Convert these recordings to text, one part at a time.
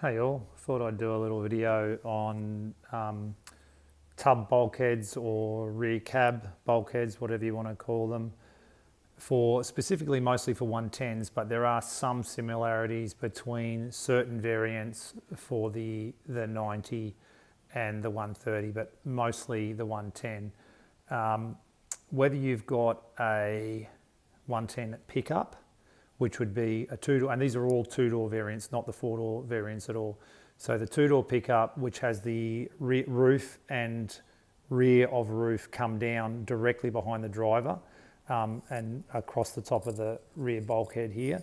Hey all, thought I'd do a little video on tub bulkheads or rear cab bulkheads, whatever you want to call them, for specifically mostly for 110s, but there are some similarities between certain variants for the 90 and the 130, but mostly the 110. Whether you've got a 110 pickup, which would be a two-door, and these are all two-door variants, not the four-door variants at all. So the two-door pickup, which has the roof and rear of roof come down directly behind the driver and across the top of the rear bulkhead here.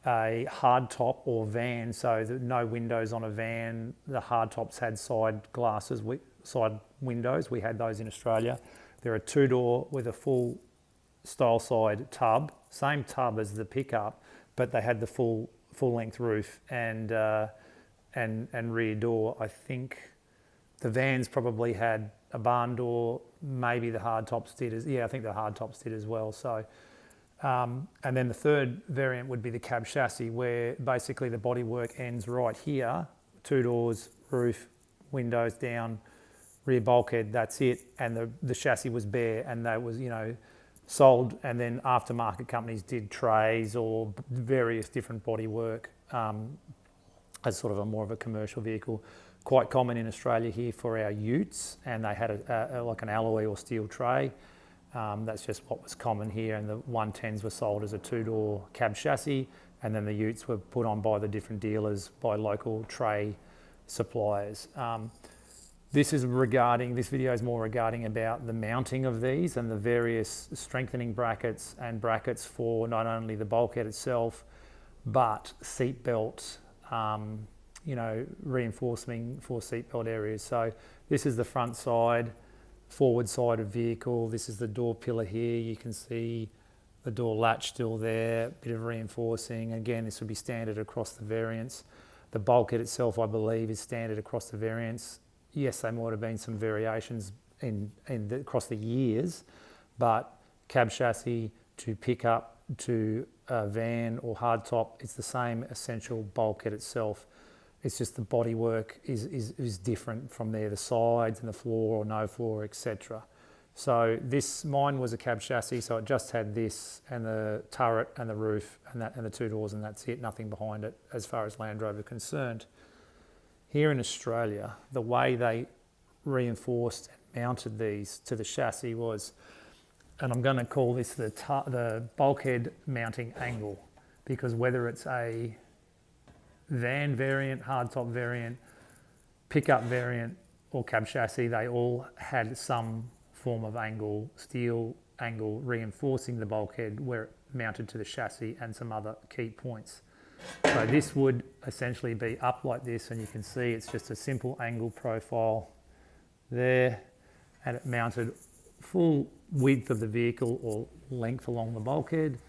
A hard top or van, so no windows on a van. The hard tops had side glasses, side windows. We had those in Australia. They're a two-door with a full style side tub, same tub as the pickup, but they had the full length roof and rear door. I think the vans probably had a barn door, maybe the hard tops did I think the hard tops did as well. So and then the third variant would be the cab chassis, where basically the bodywork ends right here, two doors, roof, windows down, rear bulkhead, that's it, and the chassis was bare, and that was, sold, and then aftermarket companies did trays or various different bodywork as sort of a more of a commercial vehicle. Quite common in Australia here for our utes, and they had like an alloy or steel tray. That's just what was common here, and the 110s were sold as a two-door cab chassis, and then the utes were put on by the different dealers, by local tray suppliers. This video is more regarding about the mounting of these and the various strengthening brackets and brackets for not only the bulkhead itself, but seatbelt, reinforcing for seatbelt areas. So this is the front side, forward side of vehicle. This is the door pillar here. You can see the door latch still there, bit of reinforcing. Again, this would be standard across the variants. The bulkhead itself, I believe, is standard across the variants. Yes, there might have been some variations across the years, but cab chassis to pickup to a van or hardtop, it's the same essential bulkhead itself. It's just the bodywork is different from there, the sides and the floor or no floor, etc. So mine was a cab chassis, so it just had this and the turret and the roof and the two doors, and that's it, nothing behind it as far as Land Rover is concerned. Here in Australia, the way they reinforced and mounted these to the chassis was, and I'm going to call this the bulkhead mounting angle, because whether it's a van variant, hardtop variant, pickup variant, or cab chassis, they all had some form of angle, steel angle, reinforcing the bulkhead where it mounted to the chassis and some other key points. So this would essentially be up like this, and you can see it's just a simple angle profile there, and it mounted full width of the vehicle or length along the bulkhead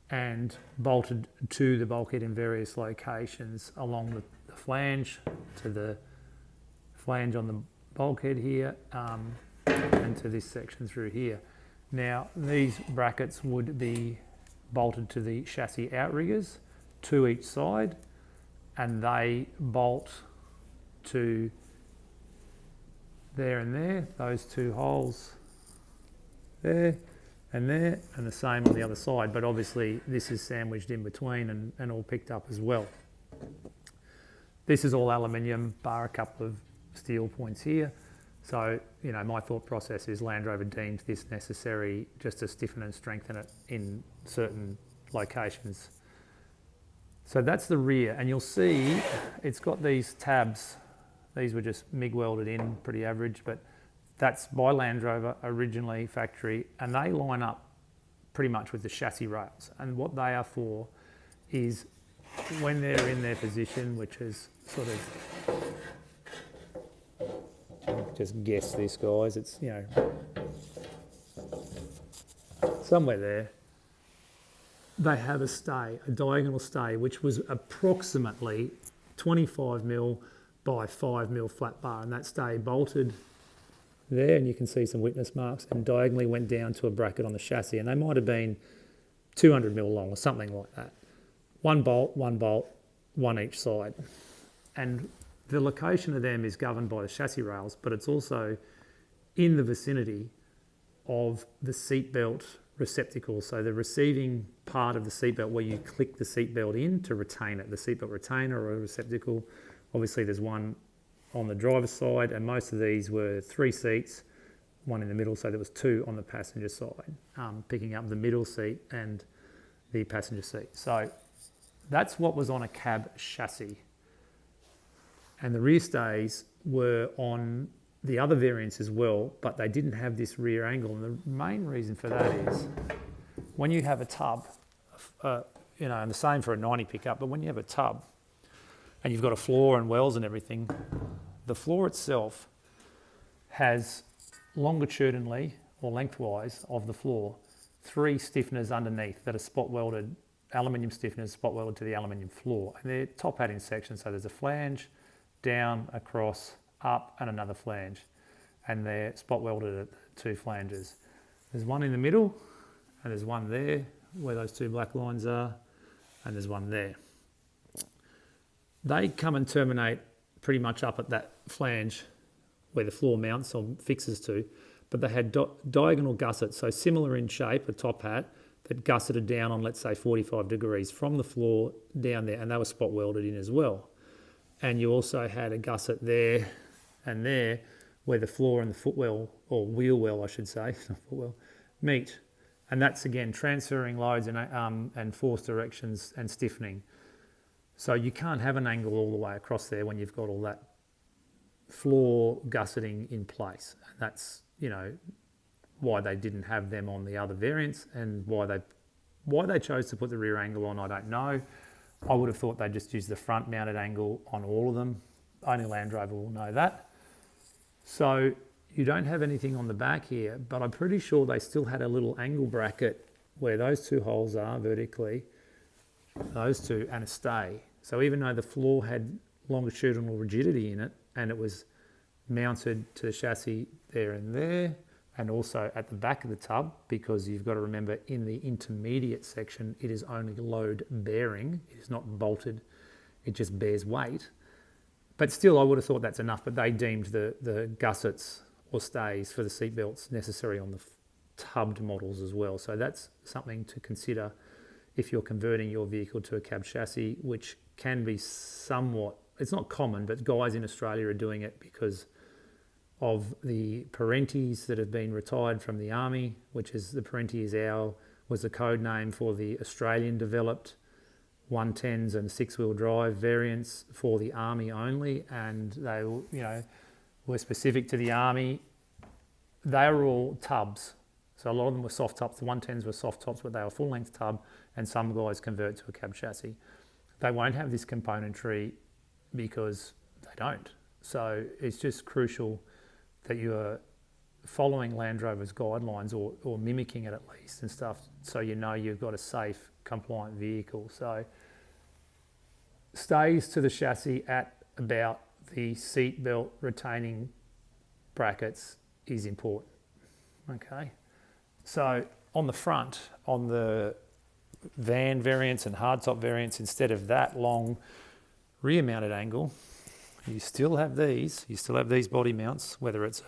and bolted to the bulkhead in various locations along the flange, to the flange on the bulkhead here, and to this section through here. Now these brackets would be bolted to the chassis outriggers, to each side, and they bolt to there and there, those two holes there, and the same on the other side, but obviously this is sandwiched in between and all picked up as well. This is all aluminium, bar a couple of steel points here. So, my thought process is Land Rover deemed this necessary just to stiffen and strengthen it in certain locations. So that's the rear, and you'll see it's got these tabs. These were just MIG welded in, pretty average, but that's by Land Rover originally, factory, and they line up pretty much with the chassis rails. And what they are for is when they're in their position, which is sort of, just guess this, guys, it's, somewhere there. They have a stay, a diagonal stay, which was approximately 25mm by 5mm flat bar, and that stay bolted there, and you can see some witness marks, and diagonally went down to a bracket on the chassis, and they might have been 200mm long or something like that. One bolt, one each side. And the location of them is governed by the chassis rails, but it's also in the vicinity of the seatbelt receptacle. So the receiving part of the seatbelt where you click the seatbelt in to retain it, the seatbelt retainer or a receptacle. Obviously there's one on the driver's side, and most of these were 3 seats, one in the middle, so there was 2 on the passenger side, picking up the middle seat and the passenger seat. So that's what was on a cab chassis. And the rear stays were on the other variants as well, but they didn't have this rear angle. And the main reason for that is when you have a tub, and the same for a 90 pickup, but when you have a tub and you've got a floor and wells and everything, the floor itself has longitudinally or lengthwise of the floor 3 stiffeners underneath that are spot welded, aluminium stiffeners spot welded to the aluminium floor. And they're top hat in section, so there's a flange, down, across, up, and another flange. And they're spot welded at 2 flanges. There's one in the middle, and there's one there where those 2 black lines are, and there's one there. They come and terminate pretty much up at that flange where the floor mounts or fixes to, but they had diagonal gussets, so similar in shape, a top hat, that gusseted down on, let's say, 45 degrees from the floor down there, and they were spot welded in as well. And you also had a gusset there and there where the floor and the footwell, or wheel well I should say, not footwell, meet. And that's again transferring loads and force directions and stiffening. So you can't have an angle all the way across there when you've got all that floor gusseting in place. And that's, why they didn't have them on the other variants, and why they chose to put the rear angle on, I don't know. I would have thought they'd just use the front mounted angle on all of them. Only Land Rover will know that. So you don't have anything on the back here, but I'm pretty sure they still had a little angle bracket where those 2 holes are vertically, those 2, and a stay. So even though the floor had longitudinal rigidity in it, and it was mounted to the chassis there and there, and also at the back of the tub, because you've got to remember in the intermediate section, it is only load bearing. It is not bolted. It just bears weight. But still, I would have thought that's enough, but they deemed the gussets or stays for the seat belts necessary on the tubbed models as well. So that's something to consider if you're converting your vehicle to a cab chassis, which can be somewhat, it's not common, but guys in Australia are doing it because of the Parentis that have been retired from the army, which is the Parenti was the code name for the Australian developed 110s and 6-wheel drive variants for the army only, and they were specific to the army. They were all tubs, so a lot of them were soft tops. The 110s were soft tops, but they were full length tub, and some guys convert to a cab chassis. They won't have this componentry because they don't. So it's just crucial that you are following Land Rover's guidelines or mimicking it at least and stuff, so you've got a safe, compliant vehicle. So stays to the chassis at about the seat belt retaining brackets is important. Okay, so on the front, on the van variants and hardtop variants, instead of that long rear mounted angle, you still have these body mounts, whether it's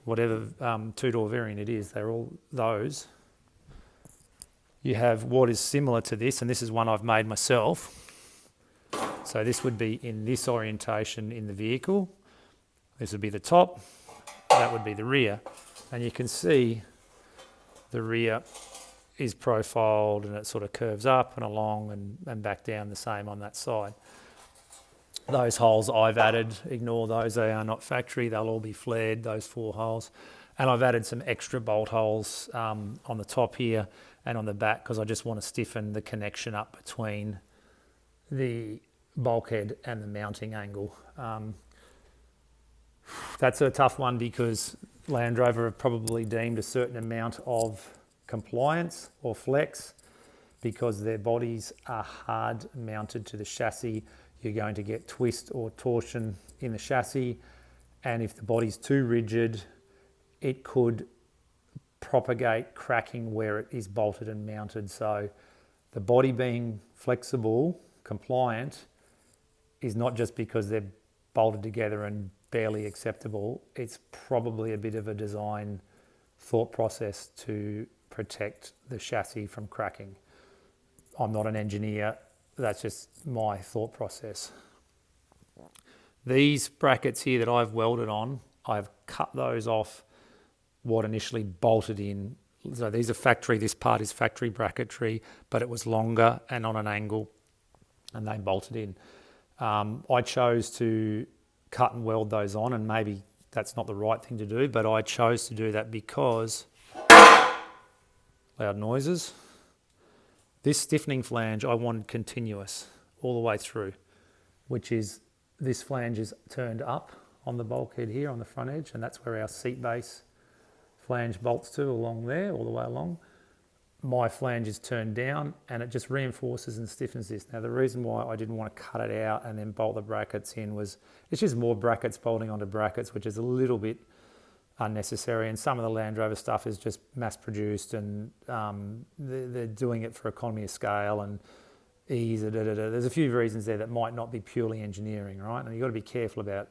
whatever 2-door variant it is, they're all those. You have what is similar to this, and this is one I've made myself. So this would be in this orientation in the vehicle. This would be the top, that would be the rear. And you can see the rear is profiled and it sort of curves up and along and back down the same on that side. Those holes I've added, ignore those, they are not factory, they'll all be flared, those 4 holes. And I've added some extra bolt holes on the top here and on the back because I just want to stiffen the connection up between the bulkhead and the mounting angle. That's a tough one because Land Rover have probably deemed a certain amount of compliance or flex because their bodies are hard mounted to the chassis. You're going to get twist or torsion in the chassis, and if the body's too rigid, it could propagate cracking where it is bolted and mounted. So the body being flexible, compliant, is not just because they're bolted together and barely acceptable. It's probably a bit of a design thought process to protect the chassis from cracking. I'm not an engineer, that's just my thought process. These brackets here that I've welded on, I've cut those off what initially bolted in. So these are factory, this part is factory bracketry, but it was longer and on an angle, and they bolted in. I chose to cut and weld those on, and maybe that's not the right thing to do, but I chose to do that because loud noises. This stiffening flange I wanted continuous all the way through, which is this flange is turned up on the bulkhead here on the front edge, and that's where our seat base flange bolts to, along there, all the way along. My flange is turned down, and it just reinforces and stiffens this. Now, the reason why I didn't want to cut it out and then bolt the brackets in was it's just more brackets bolting onto brackets, which is a little bit unnecessary. And some of the Land Rover stuff is just mass produced, and they're doing it for economy of scale and ease. There's a few reasons there that might not be purely engineering, right? And you've got to be careful about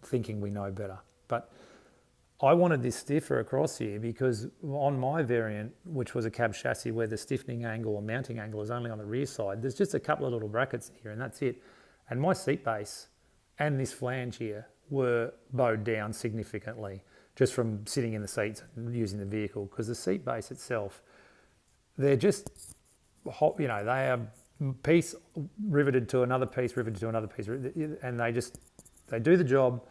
thinking we know better. But I wanted this stiffer across here because on my variant, which was a cab chassis where the stiffening angle or mounting angle is only on the rear side, there's just a couple of little brackets here and that's it. And my seat base and this flange here were bowed down significantly just from sitting in the seats and using the vehicle, because the seat base itself, they're just, they are piece riveted to another piece, riveted to another piece, and they do the job.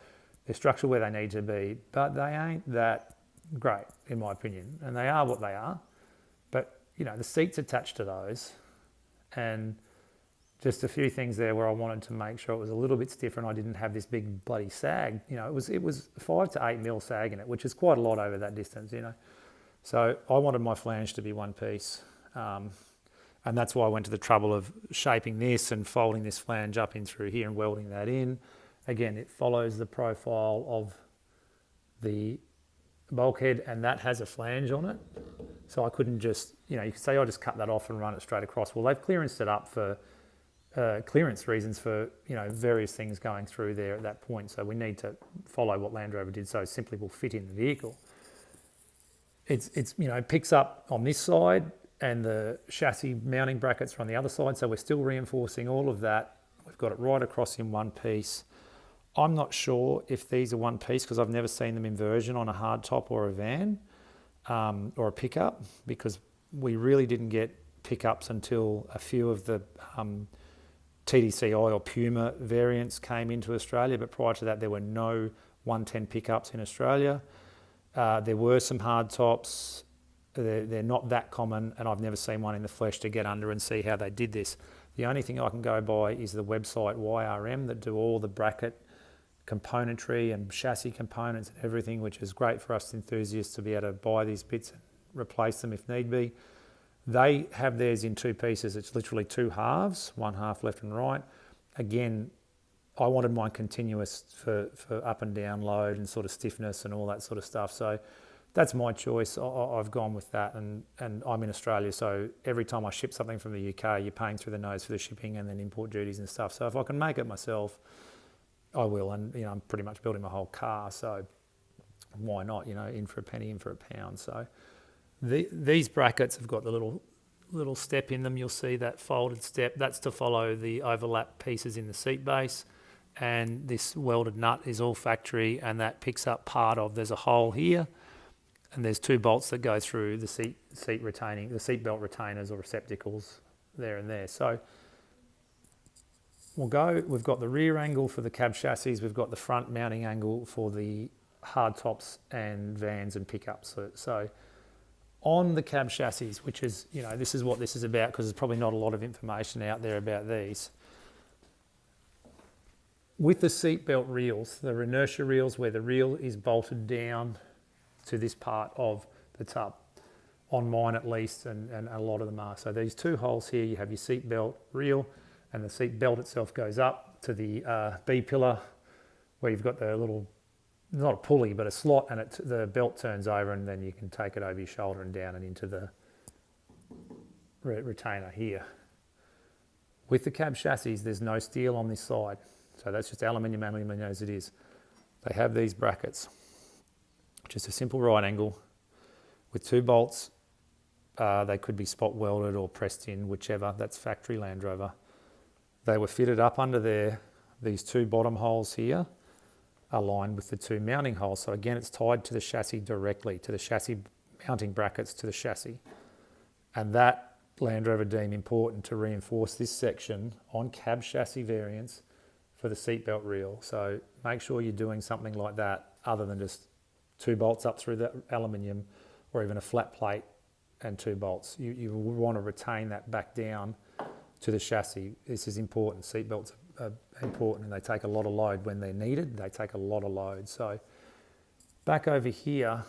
They're structured where they need to be, but they ain't that great, in my opinion. And they are what they are. But, the seat's attached to those. And just a few things there where I wanted to make sure it was a little bit stiffer and I didn't have this big bloody sag. It was 5 to 8 mil sag in it, which is quite a lot over that distance, So I wanted my flange to be one piece. And that's why I went to the trouble of shaping this and folding this flange up in through here and welding that in. Again, it follows the profile of the bulkhead, and that has a flange on it. So I couldn't just, you could say I just cut that off and run it straight across. Well, they've clearanced it up for clearance reasons for, various things going through there at that point. So we need to follow what Land Rover did, so it simply will fit in the vehicle. It picks up on this side, and the chassis mounting brackets are on the other side. So we're still reinforcing all of that. We've got it right across in one piece. I'm not sure if these are one piece because I've never seen them in version on a hardtop or a van or a pickup, because we really didn't get pickups until a few of the TDCI or Puma variants came into Australia, but prior to that there were no 110 pickups in Australia. There were some hardtops. They're not that common, and I've never seen one in the flesh to get under and see how they did this. The only thing I can go by is the website YRM that do all the bracket componentry and chassis components and everything, which is great for us enthusiasts to be able to buy these bits and replace them if need be. They have theirs in two pieces. It's literally two halves, one half left and right. Again, I wanted mine continuous for up and down load and sort of stiffness and all that sort of stuff. So that's my choice. I've gone with that, and I'm in Australia, so every time I ship something from the UK, you're paying through the nose for the shipping and then import duties and stuff. So if I can make it myself, I will. And I'm pretty much building my whole car, so why not? In for a penny, in for a pound. So these brackets have got the little step in them. You'll see that folded step. That's to follow the overlap pieces in the seat base. And this welded nut is all factory, and that picks up part of. There's a hole here, and there's two bolts that go through the seat belt retainers or receptacles there and there. So we've got the rear angle for the cab chassis, we've got the front mounting angle for the hardtops and vans and pickups. So on the cab chassis, which is, this is what this is about, because there's probably not a lot of information out there about these. With the seatbelt reels, the inertia reels where the reel is bolted down to this part of the tub, on mine at least, and a lot of them are. So these two holes here, you have your seatbelt reel, and the seat belt itself goes up to the B pillar, where you've got the little, not a pulley, but a slot, and the belt turns over, and then you can take it over your shoulder and down and into the retainer here. With the cab chassis, there's no steel on this side. So that's just aluminium as it is. They have these brackets, just a simple right angle with 2 bolts. They could be spot welded or pressed in, whichever. That's factory Land Rover. They were fitted up under there. These 2 bottom holes here are lined with the 2 mounting holes. So again, it's tied to the chassis directly, to the chassis mounting brackets to the chassis. And that Land Rover deemed important to reinforce this section on cab chassis variants for the seatbelt reel. So make sure you're doing something like that other than just 2 bolts up through the aluminium or even a flat plate and 2 bolts. You want to retain that back down to the chassis. This is important. Seatbelts are important and they take a lot of load when they're needed. They take a lot of load. So back over here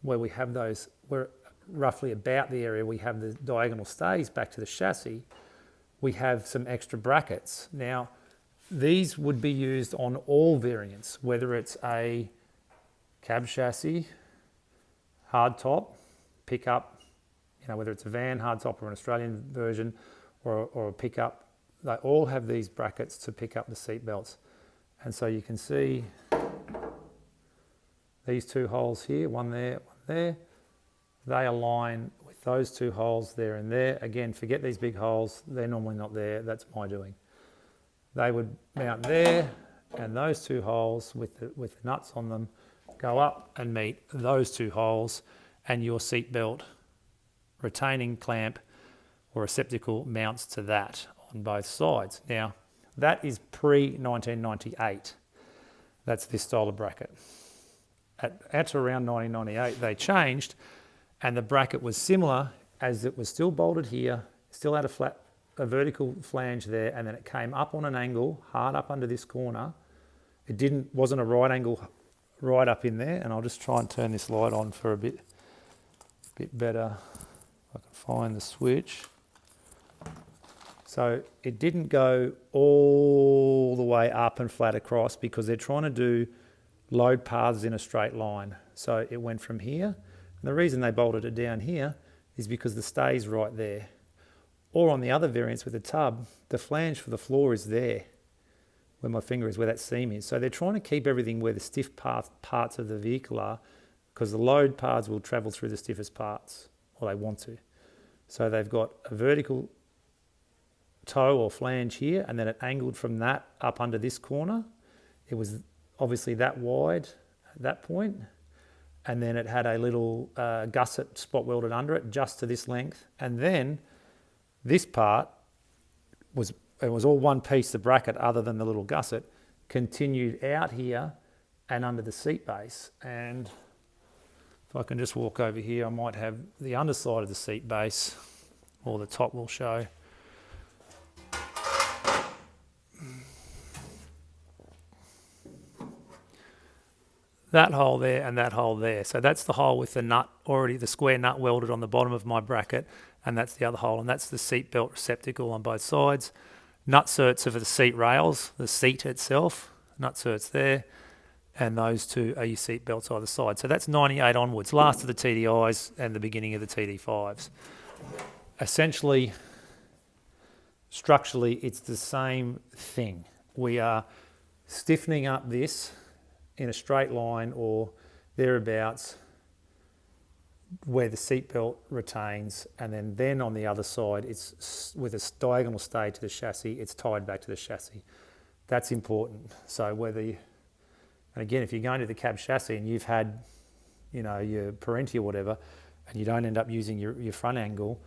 where we have those, we're roughly about the area we have the diagonal stays back to the chassis, we have some extra brackets. Now, these would be used on all variants, whether it's a cab chassis, hardtop, pickup, whether it's a van, hardtop, or an Australian version, or a pickup. They all have these brackets to pick up the seat belts. And so you can see these 2 holes here, one there, one there. They align with those 2 holes there and there. Again, forget these big holes. They're normally not there. That's my doing. They would mount there, and those 2 holes with the nuts on them go up and meet those 2 holes, and your seat belt retaining clamp or receptacle mounts to that on both sides. Now, that is pre-1998. That's this style of bracket. At around 1998, they changed, and the bracket was similar, as it was still bolted here, still had a vertical flange there, and then it came up on an angle, hard up under this corner. It wasn't a right angle right up in there, and I'll just try and turn this light on for a bit better. If I can find the switch. So it didn't go all the way up and flat across because they're trying to do load paths in a straight line. So it went from here. And the reason they bolted it down here is because the stay's right there. Or on the other variants with the tub, the flange for the floor is there, where my finger is, where that seam is. So they're trying to keep everything where the stiff parts of the vehicle are, because the load paths will travel through the stiffest parts, or they want to. So they've got a vertical toe or flange here, and then it angled from that up under this corner. It was obviously that wide at that point, and then it had a little gusset spot welded under it just to this length, and then this part was all one piece, the bracket, other than the little gusset, continued out here and under the seat base. And if I can just walk over here, I might have the underside of the seat base, or the top will show. That hole there and that hole there. So that's the hole with the nut already, the square nut welded on the bottom of my bracket, and that's the other hole, and that's the seat belt receptacle on both sides. Nutserts are for the seat rails, the seat itself, nutserts there, and those 2 are your seat belts either side. So that's 98 onwards, last of the TDIs and the beginning of the TD5s. Essentially, structurally, it's the same thing. We are stiffening up this in a straight line or thereabouts where the seatbelt retains, and then on the other side, it's with a diagonal stay to the chassis, it's tied back to the chassis. That's important. So and again, if you're going to the cab chassis and you've had, your Parenti or whatever, and you don't end up using your front angle,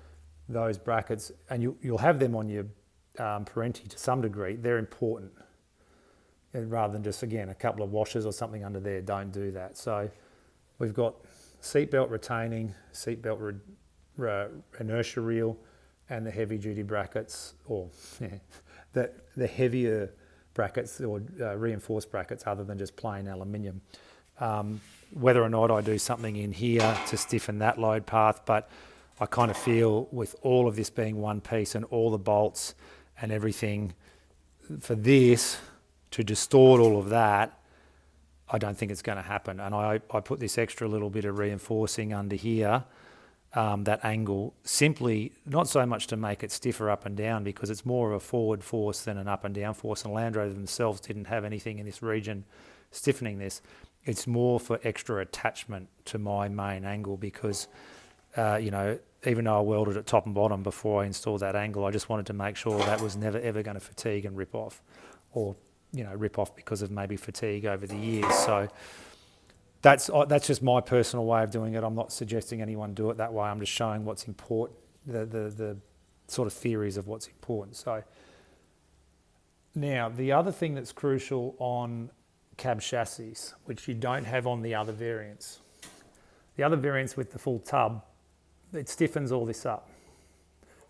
those brackets, and you'll have them on your Parenti to some degree, they're important. And rather than just, again, a couple of washers or something under there, don't do that. So we've got seatbelt retaining, seatbelt inertia reel, and the heavy duty brackets, or the heavier brackets or reinforced brackets other than just plain aluminium. Whether or not I do something in here to stiffen that load path, but I kind of feel with all of this being one piece and all the bolts and everything for this to distort all of that, I don't think it's going to happen. And I put this extra little bit of reinforcing under here that angle, simply not so much to make it stiffer up and down, because it's more of a forward force than an up and down force, and Land Rover themselves didn't have anything in this region stiffening this. It's more for extra attachment to my main angle, because even though I welded it top and bottom before I installed that angle, I just wanted to make sure that was never ever going to fatigue and rip off, or rip off because of maybe fatigue over the years. So that's just my personal way of doing it. I'm not suggesting anyone do it that way. I'm just showing what's important, the sort of theories of what's important. So now the other thing that's crucial on cab chassis, which you don't have on the other variants. The other variants with the full tub, it stiffens all this up.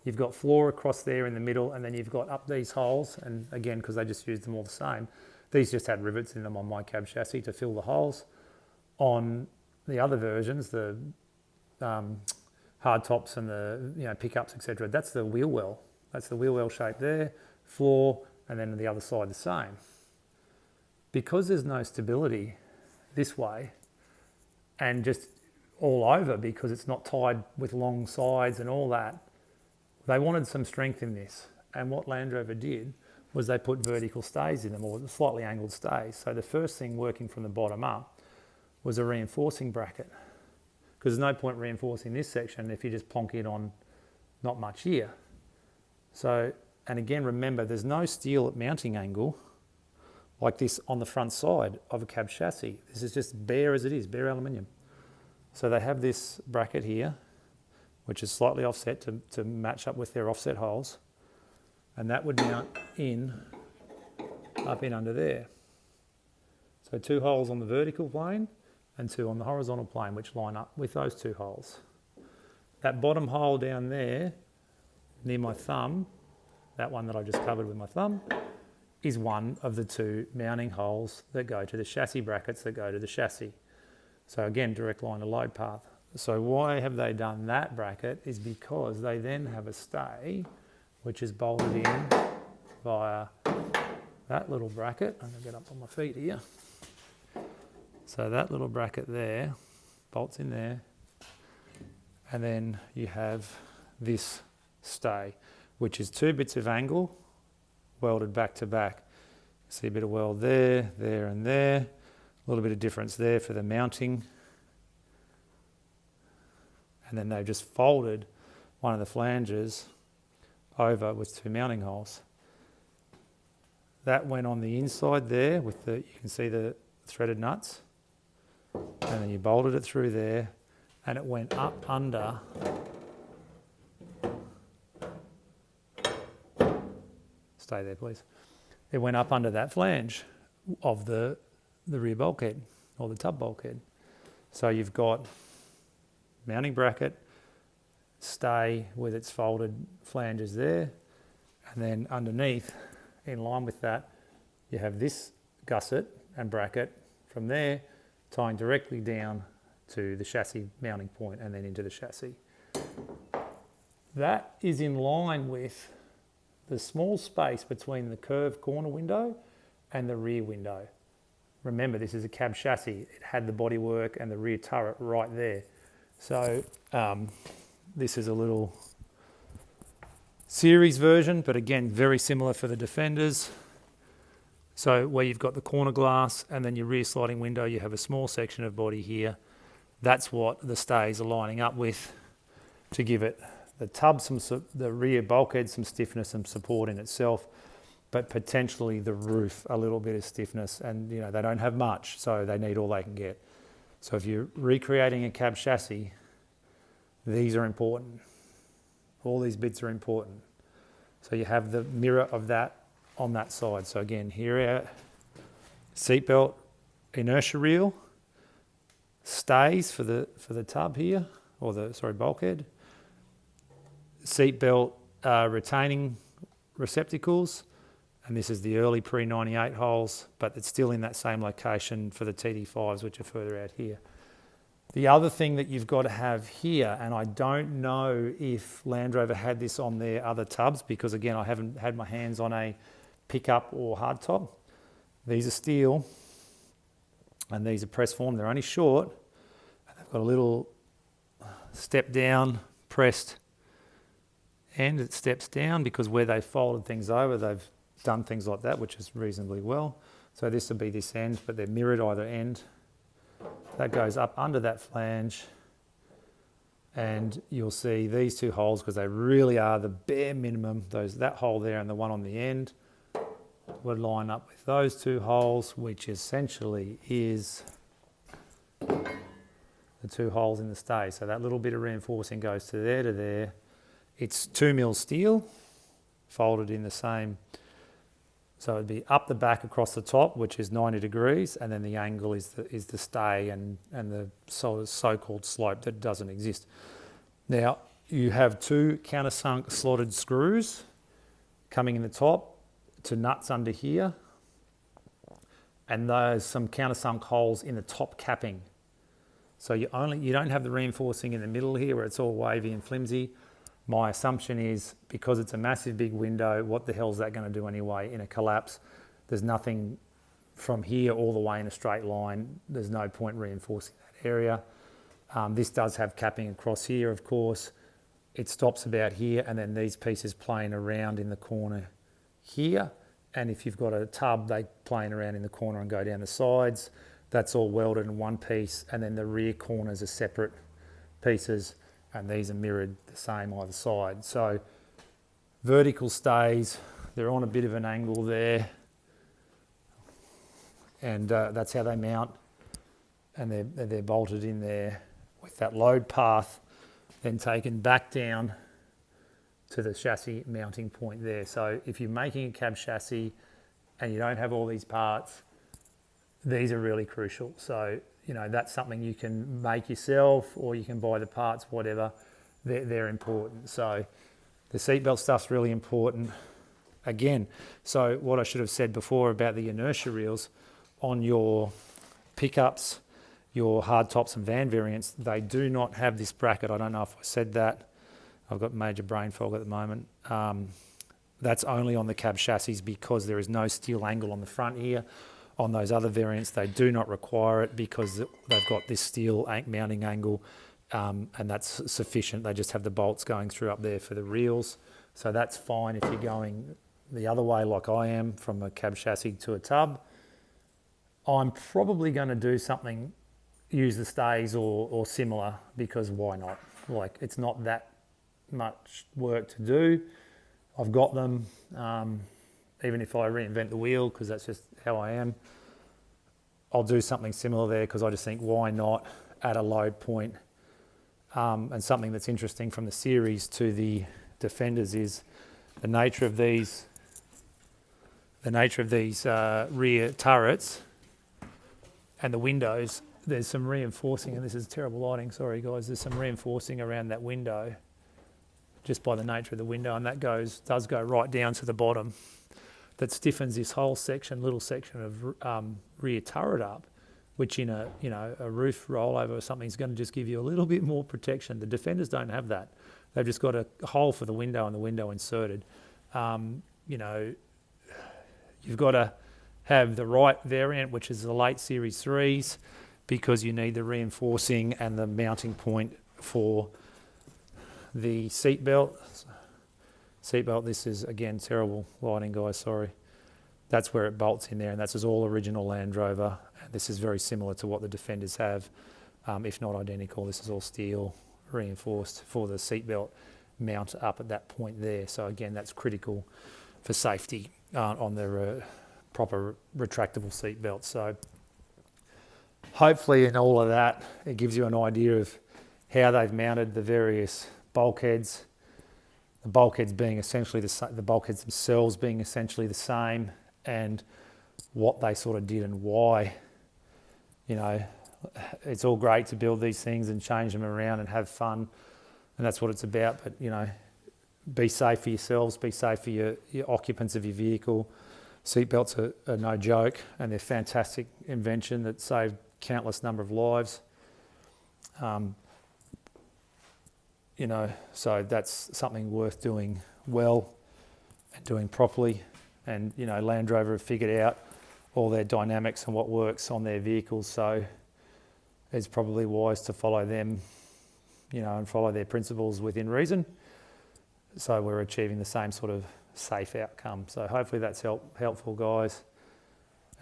You've got floor across there in the middle, and then you've got up these holes, and again, because they just used them all the same, these just had rivets in them on my cab chassis to fill the holes. On the other versions, the hard tops and the pickups, etc., that's the wheel well. That's the wheel well shape there, floor, and then the other side the same. Because there's no stability this way, and just all over, because it's not tied with long sides and all that, they wanted some strength in this. And what Land Rover did was they put vertical stays in them, or slightly angled stays. So the first thing working from the bottom up was a reinforcing bracket, because there's no point reinforcing this section if you just plonk it on not much here. So, and again, remember, there's no steel at mounting angle like this on the front side of a cab chassis. This is just bare as it is, bare aluminium. So they have this bracket here, which is slightly offset to match up with their offset holes, and that would mount up in under there. So 2 holes on the vertical plane and 2 on the horizontal plane, which line up with those 2 holes. That bottom hole down there near my thumb, that one that I just covered with my thumb, is one of the 2 mounting holes that go to the chassis brackets that go to the chassis. So again, direct line to load path. So why have they done that bracket is because they then have a stay which is bolted in via that little bracket. I'm going to get up on my feet here. So that little bracket there bolts in there, and then you have this stay, which is 2 bits of angle welded back to back. See a bit of weld there, there and there. A little bit of difference there for the mounting. And then they've just folded one of the flanges over with 2 mounting holes. That went on the inside there with you can see the threaded nuts. And then you bolted it through there, and it went up under stay there please. It went up under that flange of the rear bulkhead, or the tub bulkhead. So you've got mounting bracket, stay with its folded flanges there, and then underneath, in line with that, you have this gusset and bracket from there tying directly down to the chassis mounting point and then into the chassis. That is in line with the small space between the curved corner window and the rear window. Remember, this is a cab chassis. It had the bodywork and the rear turret right there. So this is a little series version, but again, very similar for the Defenders. So where you've got the corner glass and then your rear sliding window, you have a small section of body here. That's what the stays are lining up with to give it the tub, the rear bulkhead, some stiffness and support in itself, but potentially the roof a little bit of stiffness. And they don't have much, so they need all they can get. So if you're recreating a cab chassis, these are important. All these bits are important. So you have the mirror of that on that side. So again, here our seatbelt inertia reel, stays for the tub here, or bulkhead. Seatbelt retaining receptacles, and this is the early pre-98 holes, but it's still in that same location for the TD5s, which are further out here. The other thing that you've got to have here, and I don't know if Land Rover had this on their other tubs, because again, I haven't had my hands on a pickup or hardtop. These are steel, and these are press form. They're only short, and they've got a little step down, pressed end, it steps down, because where they folded things over, they've done things like that, which is reasonably well. So this will be this end, but they're mirrored either end. That goes up under that flange, and you'll see these two holes, because they really are the bare minimum. That hole there and the one on the end would line up with those two holes, which essentially is the two holes in the stay. So that little bit of reinforcing goes to there. It's 2mm steel folded in the same. So it'd be up the back across the top, which is 90 degrees, and then the angle is the stay and the so-called slope that doesn't exist. Now, you have two countersunk slotted screws coming in the top to nuts under here, and there's some countersunk holes in the top capping. So you don't have the reinforcing in the middle here where it's all wavy and flimsy. My assumption is, because it's a massive big window, what the hell is that going to do anyway in a collapse? There's nothing from here all the way in a straight line. There's no point reinforcing that area. This does have capping across here, of course. It stops about here, and then these pieces plane around in the corner here. And if you've got a tub, they plane around in the corner and go down the sides. That's all welded in one piece, and then the rear corners are separate pieces, and these are mirrored the same either side. So vertical stays, they're on a bit of an angle there, and that's how they mount, and they're bolted in there with that load path then taken back down to the chassis mounting point there. So if you're making a cab chassis and you don't have all these parts, these are really crucial. So, you know, that's something you can make yourself, or you can buy the parts, whatever. They're important. So the seatbelt stuff's really important. Again, so what I should have said before about the inertia reels on your pickups, your hard tops and van variants, they do not have this bracket. I don't know if I said that. I've got major brain fog at the moment. That's only on the cab chassis because there is no steel angle on the front here. On those other variants, they do not require it because they've got this steel mounting angle, and that's sufficient. They just have the bolts going through up there for the reels. So that's fine if you're going the other way like I am, from a cab chassis to a tub. I'm probably going to do something, use the stays or similar, because why not? Like, it's not that much work to do. I've got them, even if I reinvent the wheel, because that's just how I am. I'll do something similar there, because I just think, why not at a load point? And something that's interesting from the series to the Defenders is the nature of these rear turrets and the windows. There's some reinforcing, and this is terrible lighting, sorry guys, there's some reinforcing around that window just by the nature of the window, and that does go right down to the bottom. That stiffens this whole little section of rear turret up, which in a roof rollover or something is going to just give you a little bit more protection. The Defenders don't have that. They've just got a hole for the window and the window inserted. You've got to have the right variant, which is the late Series 3s, because you need the reinforcing and the mounting point for the seatbelt. This is, again, terrible lighting, guys, sorry. That's where it bolts in there, and that's all original Land Rover. This is very similar to what the Defenders have, if not identical. This is all steel reinforced for the seatbelt mount up at that point there. So again, that's critical for safety on the proper retractable seatbelt. So hopefully in all of that, it gives you an idea of how they've mounted the various bulkheads. The bulkheads being essentially the bulkheads themselves being essentially the same, and what they sort of did and why. You know, it's all great to build these things and change them around and have fun, and that's what it's about. But, you know, be safe for yourselves, be safe for your occupants of your vehicle. Seatbelts are no joke, and they're a fantastic invention that saved countless number of lives. So that's something worth doing well and doing properly. And, Land Rover have figured out all their dynamics and what works on their vehicles. So it's probably wise to follow them, and follow their principles within reason. So we're achieving the same sort of safe outcome. So hopefully that's helpful, guys.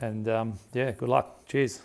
And yeah, good luck. Cheers.